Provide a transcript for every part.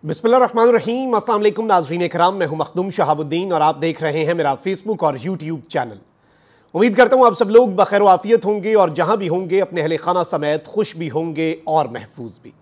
बिस्मिल्लाहिर्रहमानिर्रहीम। अस्सलाम वालेकुम नाज़रीन इकराम, मैं हूं मखदूम शहाबुद्दीन और आप देख रहे हैं मेरा फेसबुक और यूट्यूब चैनल। उम्मीद करता हूं आप सब लोग बखैर आफियत होंगे और जहां भी होंगे अपने अहले खाना समेत खुश भी होंगे और महफूज भी।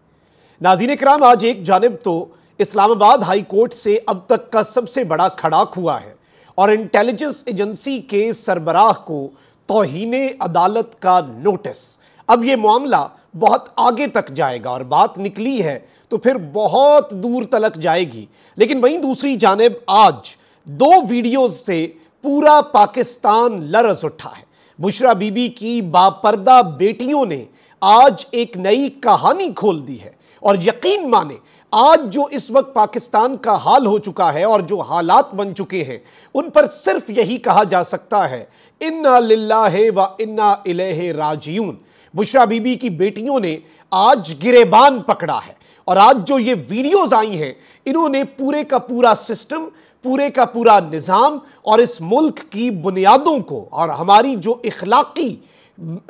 नाज़रीन इकराम, आज एक जानिब तो इस्लामाबाद हाई कोर्ट से अब तक का सबसे बड़ा खड़ाक हुआ है और इंटेलिजेंस एजेंसी के सरबराह को तौहीने अदालत का नोटिस। अब यह मामला बहुत आगे तक जाएगा और बात निकली है तो फिर बहुत दूर तक जाएगी। लेकिन वहीं दूसरी जानिब आज दो वीडियोज से पूरा पाकिस्तान लरज़ उठा है। बुशरा बीबी की बापर्दा बेटियों ने आज एक नई कहानी खोल दी है और यकीन माने आज जो इस वक्त पाकिस्तान का हाल हो चुका है और जो हालात बन चुके हैं उन पर सिर्फ यही कहा जा सकता है, इन्ना लिल्लाहि व इन्ना इलैहि राजिऊन। बुशरा बीबी की बेटियों ने आज गिरेबान पकड़ा है और आज जो ये वीडियोस आई हैं इन्होंने पूरे का पूरा सिस्टम, पूरे का पूरा निज़ाम और इस मुल्क की बुनियादों को और हमारी जो इखलाकी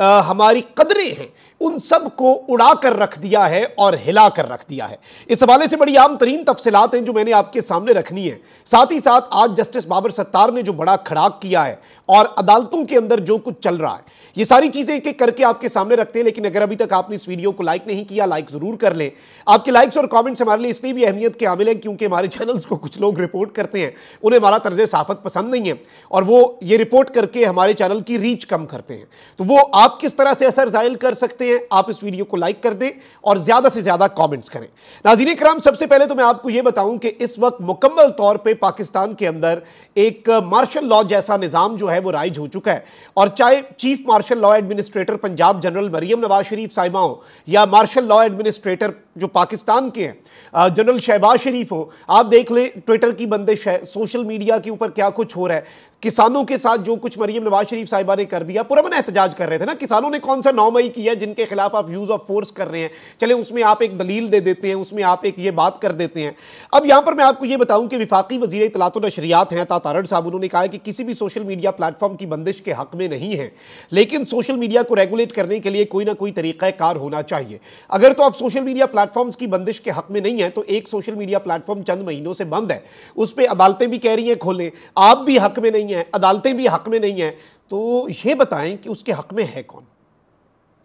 हमारी कदरें हैं उन सब को उड़ा कर रख दिया है और हिला कर रख दिया है। इस हवाले से बड़ी आम तरीन तफसीलात हैं जो मैंने आपके सामने रखनी है। साथ ही साथ आज जस्टिस बाबर सत्तार ने जो बड़ा खड़ाक किया है और अदालतों के अंदर जो कुछ चल रहा है, ये सारी चीजें एक एक करके आपके सामने रखते हैं। लेकिन अगर अभी तक आपने इस वीडियो को लाइक नहीं किया, लाइक जरूर कर लें। आपके लाइक्स और कमेंट्स हमारे लिए इसलिए भी अहमियत के हामिल हैं क्योंकि हमारे चैनल्स को कुछ लोग रिपोर्ट करते हैं, उन्हें हमारा तर्ज सहाफत पसंद नहीं है और वो ये रिपोर्ट करके हमारे चैनल की रीच कम करते हैं। तो वो आप किस तरह से असर जाहिर कर सकते हैं, आप इस वीडियो को लाइक कर दें और ज्यादा से ज्यादा कमेंट्स करें। नाज़रीन इकराम, सबसे पहले तो मैं आपको यह बताऊं कि इस वक्त मुकम्मल तौर पे पाकिस्तान के अंदर एक मार्शल लॉ जैसा निजाम जो है वो राइज हो चुका है और चाहे chief martial law administrator Punjab general Maryam Nawaz Sharif साहिबा हो या मार्शल लॉ एडमिनिस्ट्रेटर जो पाकिस्तान के हैं जनरल शहबाज शरीफ हो, आप देख लें ट्विटर की बंदिश है, सोशल मीडिया के ऊपर क्या कुछ हो रहा है। किसानों के साथ जो कुछ मरियम नवाज शरीफ साहिबा ने कर दिया, पुरअमन एहतजाज कर रहे थे ना, किसानों ने कौन सा 9 मई किया जिनके खिलाफ आप यूज ऑफ फोर्स कर रहे हैं, चले उसमें आप एक दलील दे देते हैं, उसमें आप एक ये बात कर देते हैं। अब यहां पर मैं आपको ये बताऊं कि विफाकी वजीर इत्तलात व नशरियात हैं तारड़ साहब, उन्होंने कहा कि किसी भी सोशल मीडिया प्लेटफॉर्म की बंदिश के हक में नहीं है, लेकिन सोशल मीडिया को रेगुलेट करने के लिए कोई ना कोई तरीका कार होना चाहिए। अगर तो आप सोशल मीडिया प्लेटफॉर्म्स की बंदिश के हक में नहीं है तो एक सोशल मीडिया प्लेटफॉर्म चंद महीनों से बंद है, उस पर अदालतें भी कह रही हैं खोलें, आप भी हक में नहीं है, अदालतें भी हक में नहीं है, तो यह बताएं कि उसके हक में है कौन,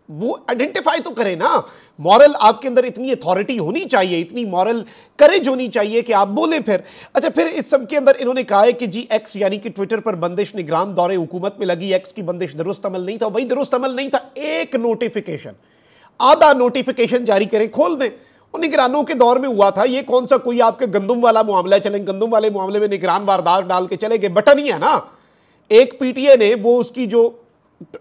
वो आइडेंटिफाई तो करें ना। मॉरल आपके अंदर इतनी अथॉरिटी होनी चाहिए, इतनी मॉरल करेज होनी चाहिए कि आप बोलें फिर। अच्छा, फिर इस सब के अंदर इन्होंने कहा है कि जी एक्स यानी कि ट्विटर पर बंदिश निगरान दौरे हुकूमत में लगी, एक्स की बंदिश दुरुस्त अमल नहीं था। वही दुरुस्त अमल नहीं था, एक नोटिफिकेशन, आधा नोटिफिकेशन जारी करें, खोल दें। निगरानों के दौर में हुआ था, ये कौन सा कोई आपके गंदुम वाला मामला है, चले गंदुम वाले मामले में निगरान वारदात डाल के चले गए, बटन ही है ना। एक पीटीए ने वो उसकी जो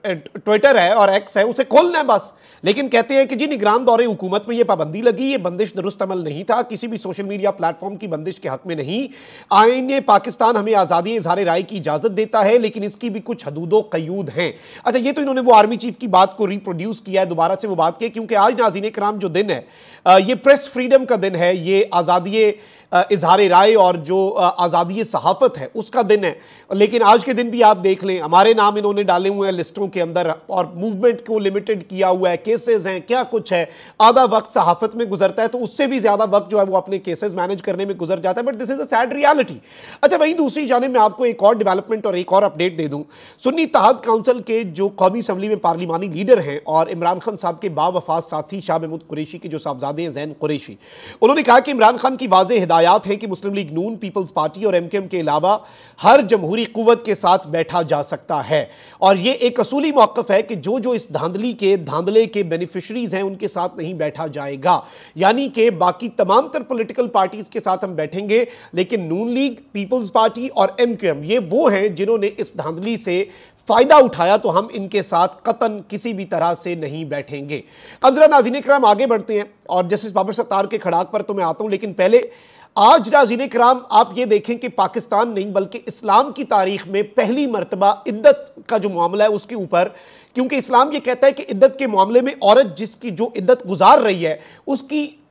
ट्विटर है और एक्स है उसे खोलना है बस, लेकिन कहते हैं कि जी निगरान दौरे हुकूमत में ये पाबंदी लगी, ये बंदिश दुरुस्त अमल नहीं था, किसी भी सोशल मीडिया प्लेटफॉर्म की बंदिश के हक में नहीं। आईन पाकिस्तान हमें आज़ादी इज़हार राय की इजाज़त देता है लेकिन इसकी भी कुछ हदूदो क़यूद हैं। अच्छा, ये तो इन्होंने वो आर्मी चीफ की बात को रिप्रोड्यूस किया है, दोबारा से वो बात की, क्योंकि आज नाज़रीन इकराम जो दिन है ये प्रेस फ्रीडम का दिन है, ये आज़ादी इज़हार राय और जो आज़ादी सहाफ़त है उसका दिन है। लेकिन आज के दिन भी आप देख लें, हमारे नाम इन्होंने डाले हुए हैं लिस्टों के अंदर और मूवमेंट को लिमिटेड किया हुआ है, केसेस हैं, क्या कुछ है, आधा वक्त सहाफ़त में गुजरता है तो उससे भी ज़्यादा वक्त जो है वो अपने केसेस मैनेज करने में गुजर जाता है। But this is a sad reality. अच्छा, वहीं दूसरी जानिब मैं आपको एक और डेवलपमेंट और एक और अपडेट दे दूँ। सुन्नी इत्तेहाद काउंसिल के जो कौमी असम्बली में पार्लिमानी लीडर हैं और इमरान खान साहब के बावफात साथी शाह महमूद कुरैशी के जो साहबजादे हैं ज़ैन कुरैशी, उन्होंने कहा कि इमरान खान की वाज़ेह हिदायत है कि मुस्लिम लीग नून, पीपल्स पार्टी और एमकेएम के अलावा हर जमहूरी कुव्वत के साथ बैठा जा सकता है और यह एक असूली मौक़िफ़ है कि जो जो इस धांधले के बेनिफिशरीज हैं उनके साथ नहीं बैठा जाएगा। यानी कि बाकी तमाम तर पॉलिटिकल पार्टीज के साथ हम बैठेंगे लेकिन नून लीग, पीपल्स पार्टी और एमकेएम ये वो हैं जिन्होंने इस धांधली से फायदा उठाया, तो हम इनके साथ कतन किसी भी तरह से नहीं बैठेंगे। अब जरा नाज़रीन इकराम आगे बढ़ते हैं और जस्टिस बाबर सत्तार के खड़ाक पर तो मैं आता हूं, लेकिन पहले आज नाज़रीन इकराम आप ये देखें कि पाकिस्तान नहीं बल्कि इस्लाम की तारीख में पहली मरतबा इद्दत का जो मामला है उसके ऊपर, क्योंकि इस्लाम ये कहता है कि इद्दत के मामले में औरत जिसकी जो इद्दत गुजार रही है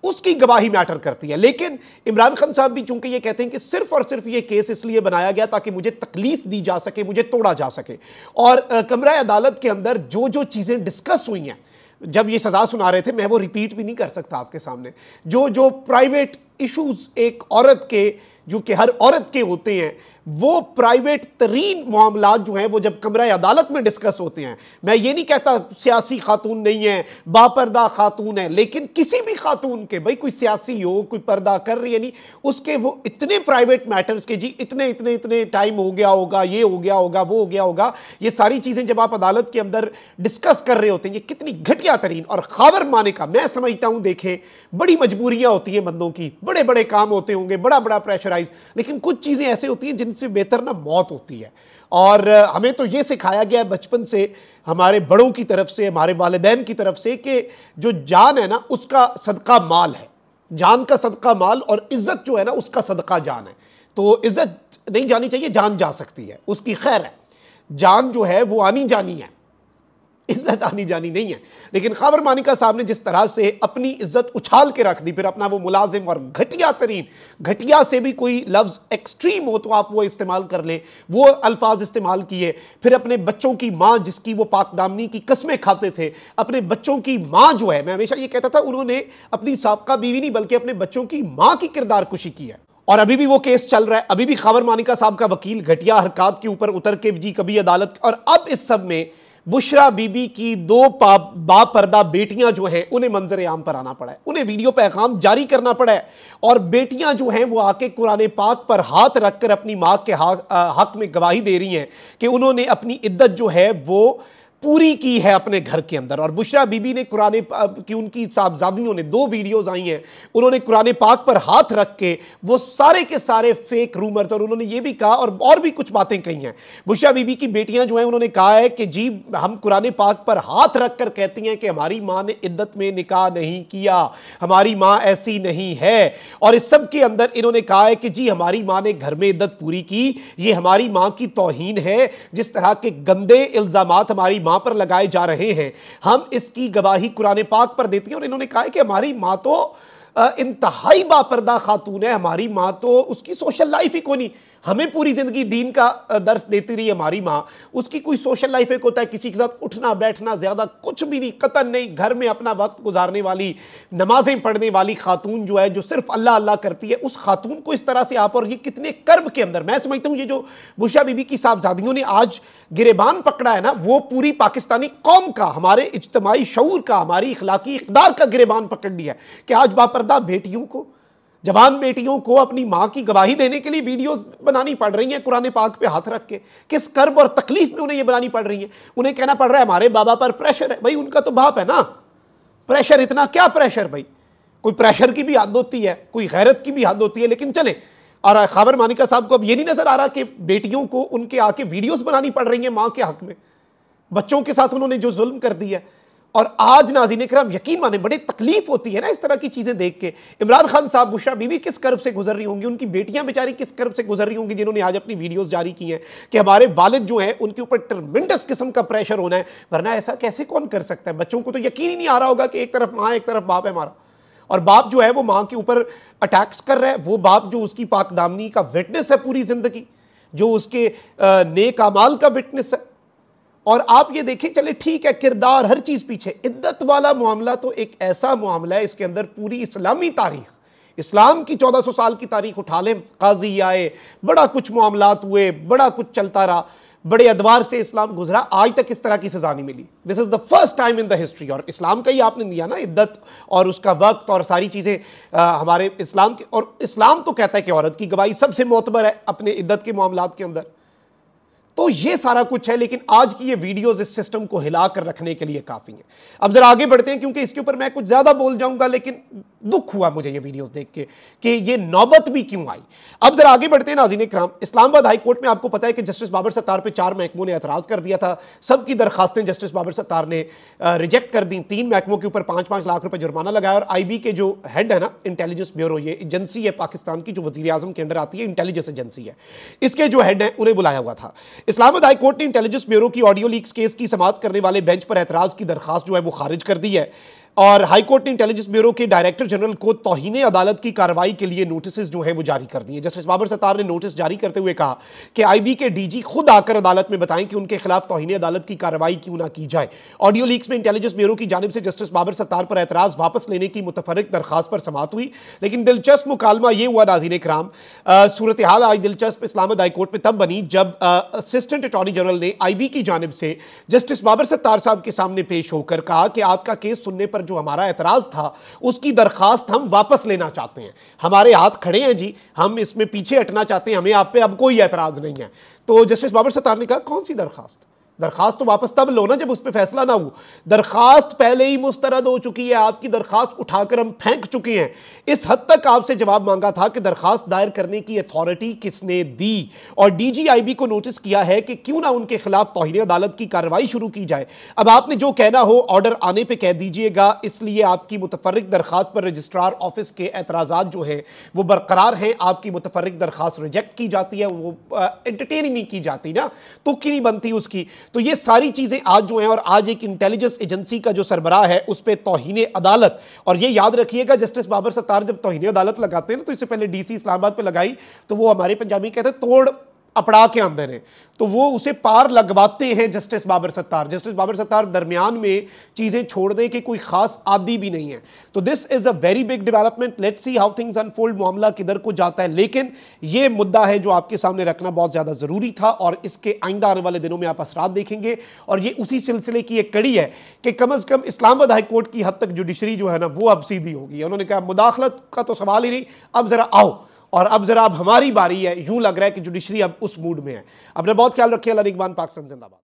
उसकी गवाही मैटर करती है। लेकिन इमरान खान साहब भी चूंकि ये कहते हैं कि सिर्फ और सिर्फ ये केस इसलिए बनाया गया ताकि मुझे तकलीफ दी जा सके, मुझे तोड़ा जा सके, और कमरा अदालत के अंदर जो जो चीज़ें डिस्कस हुई हैं जब ये सज़ा सुना रहे थे, मैं वो रिपीट भी नहीं कर सकता आपके सामने, जो जो प्राइवेट इश्यूज एक औरत के, जो कि हर औरत के होते हैं, वो प्राइवेट तरीन मामलात जो हैं वो जब कमरा अदालत में डिस्कस होते हैं, मैं ये नहीं कहता सियासी खातून नहीं है, बापर्दा खातून है, लेकिन किसी भी खातून के, भाई कोई सियासी हो, कोई पर्दा कर रही है नहीं, उसके वो इतने प्राइवेट मैटर्स के, जी इतने इतने इतने टाइम हो गया होगा, ये हो गया होगा, वो हो गया होगा, ये सारी चीज़ें जब आप अदालत के अंदर डिस्कस कर रहे होते हैं, ये कितनी घटिया तरीन और खावर माने का, मैं समझता हूँ, देखें बड़ी मजबूरियाँ होती हैं बंदों की, बड़े बड़े काम होते होंगे, बड़ा बड़ा प्रेशराइज, लेकिन कुछ चीज़ें ऐसे होती हैं जिनसे बेहतर ना मौत होती है। और हमें तो ये सिखाया गया है बचपन से, हमारे बड़ों की तरफ से, हमारे वालिदैन की तरफ से, कि जो जान है ना उसका सदका माल है, जान का सदका माल, और इज्जत जो है ना उसका सदका जान है। तो इज्जत नहीं जानी चाहिए, जान जा सकती है, उसकी खैर है, जान जो है वो आनी जानी है, इज्जत आनी जानी नहीं है। लेकिन खावर मानिका साहब ने जिस तरह से अपनी इज्जत उछाल के रख दी, फिर अपना वो मुलाजिम, और घटिया तरीन, घटिया से भी कोई लफ्ज़ एक्सट्रीम हो तो आप वो इस्तेमाल कर लें, वो अल्फाज इस्तेमाल किए। फिर अपने बच्चों की माँ, जिसकी वो पाकदामनी की कस्में खाते थे, अपने बच्चों की माँ जो है, मैं हमेशा ये कहता था, उन्होंने अपनी साबका बीवी नहीं बल्कि अपने बच्चों की माँ की किरदार कुशी की है। और अभी भी वो केस चल रहा है, अभी भी खावर मानिका साहब का वकील घटिया हरकत के ऊपर उतर के जी कभी अदालत, और अब इस सब में बुशरा बीबी की दो बापर्दा बेटियां जो हैं उन्हें मंजर आम पर आना पड़ा है, उन्हें वीडियो पैगाम जारी करना पड़ा है, और बेटियां जो हैं वो आके कुरान पाक पर हाथ रखकर अपनी माँ के हक में गवाही दे रही हैं कि उन्होंने अपनी इद्दत जो है वो पूरी की है अपने घर के अंदर। और बुशरा बीबी ने कुरान की, उनकी साहबजादियों ने 2 वीडियोस आई हैं, उन्होंने कुरान पाक पर हाथ रख के वो सारे के सारे फेक रूमर्स, और उन्होंने ये भी कहा और भी कुछ बातें कही हैं। बुशरा बीबी की बेटियां जो हैं उन्होंने कहा है कि जी हम कुरान पाक पर हाथ रख कर कहती हैं कि हमारी माँ ने इद्दत में निकाह नहीं किया, हमारी माँ ऐसी नहीं है। और इस सब के अंदर इन्होंने कहा है कि जी हमारी माँ ने घर में इद्दत पूरी की, ये हमारी माँ की तौहीन है। जिस तरह के गंदे इल्जामात हमारी माँ पर लगाए जा रहे हैं, हम इसकी गवाही कुरान पाक पर देती हैं। और इन्होंने कहा है कि हमारी माँ तो इंतहाई बापर्दा खातून है, हमारी माँ तो उसकी सोशल लाइफ ही कोई नहीं, हमें पूरी जिंदगी दीन का दर्स देती रही हमारी माँ, उसकी कोई सोशल लाइफ एक होता है, किसी के साथ उठना बैठना ज्यादा कुछ भी नहीं, कतन नहीं, घर में अपना वक्त गुजारने वाली, नमाजें पढ़ने वाली खातून जो है, जो सिर्फ अल्लाह अल्लाह करती है, उस खातून को इस तरह से आप, और ये कितने कर्ब के अंदर, मैं समझता हूँ ये जो बुशरा बीबी की साहबजादियों ने आज गिरेबान पकड़ा है ना, वो पूरी पाकिस्तानी कौम का, हमारे इज्तमाई शऊर का, हमारी इखलाकी इक़्तिदार का गिरेबान पकड़ लिया है कि आज बापर्दा बेटियों को, जवान बेटियों को अपनी माँ की गवाही देने के लिए वीडियोस बनानी पड़ रही हैं कुरान पाक पे हाथ रख के। किस कर्ब और तकलीफ में उन्हें ये बनानी पड़ रही है? उन्हें कहना पड़ रहा है हमारे बाबा पर प्रेशर है। भाई उनका तो बाप है ना, प्रेशर, इतना क्या प्रेशर भाई? कोई प्रेशर की भी हद होती है, कोई गैरत की भी हद होती है, लेकिन चले। और खावर मानिका साहब को अब ये नहीं नजर आ रहा कि बेटियों को उनके आके वीडियोस बनानी पड़ रही है माँ के हक में, बच्चों के साथ उन्होंने जो जुल्म कर दिया। और आज नाज़रीन इकराम यकीन माने बड़ी तकलीफ होती है ना इस तरह की चीजें देख के। इमरान खान साहब, बुशरा बीवी किस कर्ब से गुजर रही होंगी, उनकी बेटियां बेचारी किस कर्ब से गुजर रही होंगी, जिन्होंने आज अपनी वीडियोस जारी की हैं कि हमारे वालिद जो हैं उनके ऊपर ट्रमेंडस किस्म का प्रेशर होना है, वरना ऐसा कैसे कौन कर सकता है? बच्चों को तो यकीन ही नहीं आ रहा होगा कि एक तरफ माँ एक तरफ बाप है हमारा, और बाप जो है वो माँ के ऊपर अटैक्स कर रहा है, वो बाप जो उसकी पाकदामनी का विटनेस है पूरी जिंदगी, जो उसके नेक अमाल का विटनेस है। और आप ये देखें, चले ठीक है किरदार हर चीज पीछे, इद्दत वाला मामला तो एक ऐसा मामला है, इसके अंदर पूरी इस्लामी तारीख, इस्लाम की 1400 साल की तारीख उठा लें, काजी आए, बड़ा कुछ मामलात हुए, बड़ा कुछ चलता रहा, बड़े अदवार से इस्लाम गुजरा, आज तक इस तरह की सजा नहीं मिली। This is the first time in the history. और इस्लाम का ही आपने लिया ना, इद्दत और उसका वक्त और सारी चीजें हमारे इस्लाम के, और इस्लाम तो कहता है कि औरत की गवाही सबसे मोतबर है अपने इद्दत के मामलात के अंदर। तो ये सारा कुछ है, लेकिन आज की ये वीडियोस इस सिस्टम को हिला कर रखने के लिए काफी है। अब जरा आगे बढ़ते हैं, क्योंकि इसके ऊपर मैं कुछ ज्यादा बोल जाऊंगा, लेकिन दुख हुआ मुझे ये वीडियोस देख के कि ये नौबत भी क्यों आई। अब जरा आगे बढ़ते हैं नाज़रीन इकराम। इस्लामाबाद हाई कोर्ट में आपको पता है कि जस्टिस बाबर सत्तार पे 4 महकमों ने एतराज कर दिया था। सबकी दरखास्तें जस्टिस बाबर सत्तार ने रिजेक्ट कर दी। 3 महकमों के ऊपर 5-5 लाख रुपए जुर्माना लगाया। और IB के जो हेड है ना, इंटेलिजेंस ब्यूरो, ये एजेंसी है पाकिस्तान की जो वजीर आजम के अंडर आती है, इंटेलिजेंस एजेंसी है, इसके जो हेड है उन्हें बुलाया हुआ था। इस्लामाबाद हाई कोर्ट ने इंटेलिजेंस ब्यूरो की ऑडियो लीक्स केस की समाअत करने वाले बेंच पर एतराज की दरखास्त जो है वो खारिज कर दी है। और हाईकोर्ट ने इंटेलिजेंस ब्यूरो के डायरेक्टर जनरल को तौहीन अदालत की कार्रवाई के लिए नोटिस जो है वो जारी कर दिए। जस्टिस बाबर सत्तार ने नोटिस जारी करते हुए कहा कि आईबी के डीजी खुद आकर अदालत में बताएं कि उनके खिलाफ तौहीन अदालत की कार्रवाई क्यों ना की जाए। ऑडियो लीक्स में इंटेलिजेंस ब्यूरो की जानिब से जस्टिस बाबर सत्तार पर एतराज वापस लेने की मुतफर्रिक दरखास्त पर समाअत हुई, लेकिन दिलचस्प मुकालमा यह हुआ नाज़रीन इकराम, सूरत हाल आज दिलचस्प इस्लामाबाद हाईकोर्ट में तब बनी जब असिस्टेंट अटॉर्नी जनरल ने आईबी की जानिब से जस्टिस बाबर सत्तार साहब के सामने पेश होकर कहा कि आपका केस सुनने पर जो हमारा एतराज था उसकी दरखास्त हम वापस लेना चाहते हैं। हमारे हाथ खड़े हैं जी, हम इसमें पीछे हटना चाहते हैं, हमें आप पे अब कोई एतराज नहीं है। तो जस्टिस बाबर सत्तार ने कहा कौन सी दरखास्त? दरखास्त तो वापस तब लो ना जब उस पर फैसला ना हो। दरखास्त पहले ही मुस्तरद हो चुकी है, आपकी दरखास्त उठाकर हम फेंक चुके हैं। इस हद तक आपसे जवाब मांगा था कि दरखास्त दायर करने की अथॉरिटी किसने दी, और डीजीआईबी को नोटिस किया है कि क्यों ना उनके खिलाफ तौहीन अदालत की कार्रवाई शुरू की जाए। अब आपने जो कहना हो ऑर्डर आने पर कह दीजिएगा, इसलिए आपकी मुतफर्रिक दरखास्त पर रजिस्ट्रार ऑफिस के एतराज़ात जो है वो बरकरार हैं। आपकी मुतफर्रिक दरखास्त रिजेक्ट की जाती है, वो एंटरटेन ही नहीं की जाती ना, तुक्की नहीं बनती उसकी। तो ये सारी चीजें आज जो हैं, और आज एक इंटेलिजेंस एजेंसी का जो सरबराह है उस पर तौहीन अदालत, और ये याद रखिएगा जस्टिस बाबर सत्तार जब तौहीन अदालत लगाते हैं ना, तो इससे पहले डीसी इस्लामाबाद पे लगाई तो वो हमारे पंजाबी कहते हैं तोड़ अपड़ा के अंदर है, तो वो उसे पार लगवाते हैं जस्टिस बाबर सत्तार। जस्टिस बाबर सत्तार दरमियान में चीजें छोड़ने के कोई खास आदी भी नहीं है। तो this is a very big development, let's see how things unfold, मामला किधर को जाता है। लेकिन ये मुद्दा है जो आपके सामने रखना बहुत ज्यादा जरूरी था, और इसके आइंदा आने वाले दिनों में आप असरात देखेंगे। और ये उसी सिलसिले की एक कड़ी है कि कम अज कम इस्लामाबाद हाईकोर्ट की हद तक जुडिशरी जो है ना वो अब सीधी होगी। उन्होंने कहा मुदाखलत का तो सवाल ही नहीं, अब जरा आओ, और अब जरा अब हमारी बारी है। यूं लग रहा है कि जुडिशरी अब उस मूड में है। अपना बहुत ख्याल रखिए। अल्लाह निगहबान, पाकिस्तान जिंदाबाद।